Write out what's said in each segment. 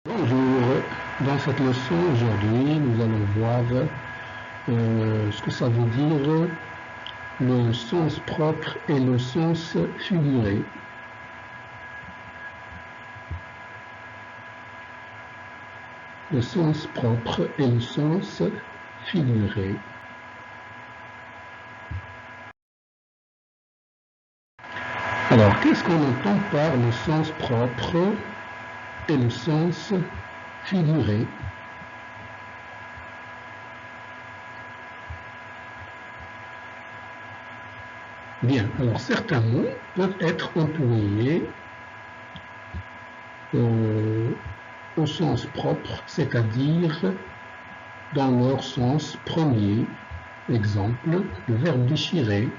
Bonjour, dans cette leçon aujourd'hui nous allons voir ce que ça veut dire le sens propre et le sens figuré. Le sens propre et le sens figuré. Alors, qu'est-ce qu'on entend par le sens propre et le sens figuré? Bien, alors certains mots peuvent être employés au sens propre, c'est-à-dire dans leur sens premier. Exemple, le verbe déchirer.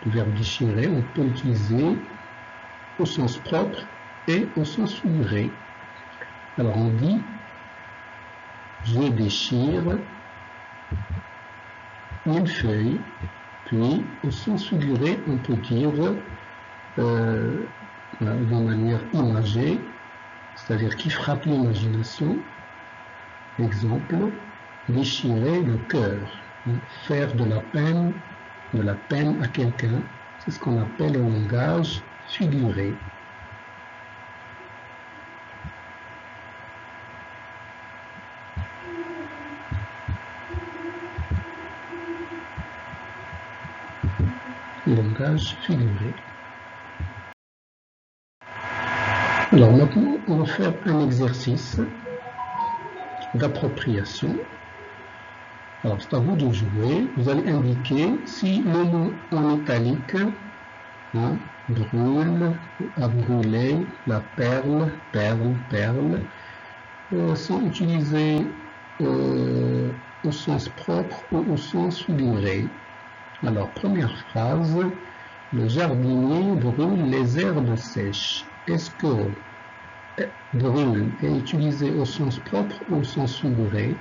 Le verbe déchirer, on peut l'utiliser au sens propre et au sens figuré. Alors on dit je déchire une feuille, puis au sens figuré on peut dire de manière imagée, c'est-à-dire qui frappe l'imagination. Exemple, déchirer le cœur, faire de la peine à quelqu'un, c'est ce qu'on appelle le langage figuré. Le langage figuré. Alors maintenant, on va faire un exercice d'appropriation. Alors c'est à vous de jouer. Vous allez indiquer si le mot en italique, brûle, a brûlé, la perle, perle, perle, sont utilisés au sens propre ou au sens figuré. Alors première phrase, le jardinier brûle les herbes sèches. Est-ce que brûle est utilisé au sens propre ou au sens figuré?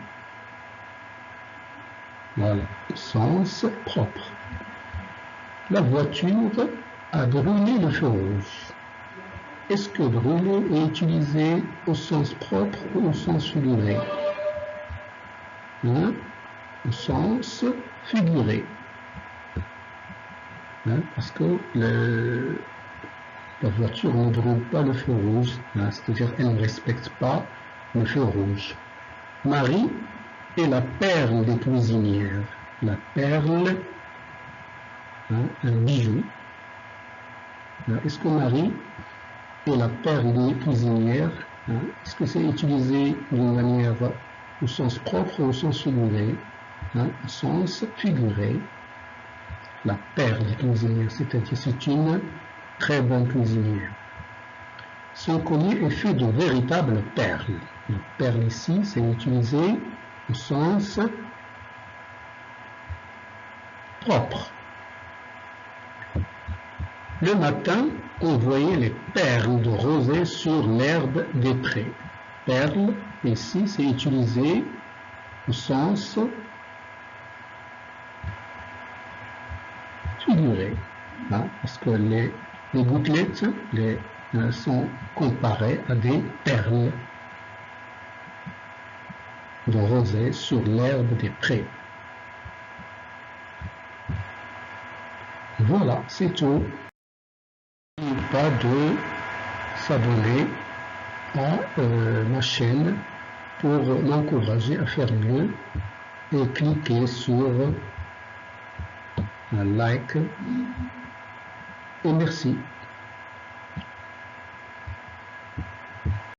Voilà, sens propre. La voiture a brûlé le feu rouge. Est-ce que brûler est utilisé au sens propre ou au sens figuré? Au sens figuré. Parce que la voiture ne brûle pas le feu rouge, c'est-à-dire qu'elle ne respecte pas le feu rouge. Marie est la perle des cuisinières. La perle, un bijou. Est-ce que Marie est la perle des cuisinières? Est-ce que c'est utilisé d'une manière au sens propre ou au sens figuré? Au sens figuré. La perle des cuisinières, c'est-à-dire c'est une très bonne cuisinière. Son collier est fait de véritables perles. La perle ici, c'est utilisé au sens propre. Le matin, on voyait les perles de rosée sur l'herbe des prés. Perle, ici, c'est utilisé au sens figuré, parce que les gouttelettes sont comparées à des perles de rosée sur l'herbe des prés. Voilà, c'est tout. N'oubliez pas de s'abonner à ma chaîne pour m'encourager à faire mieux et cliquez sur un like et merci.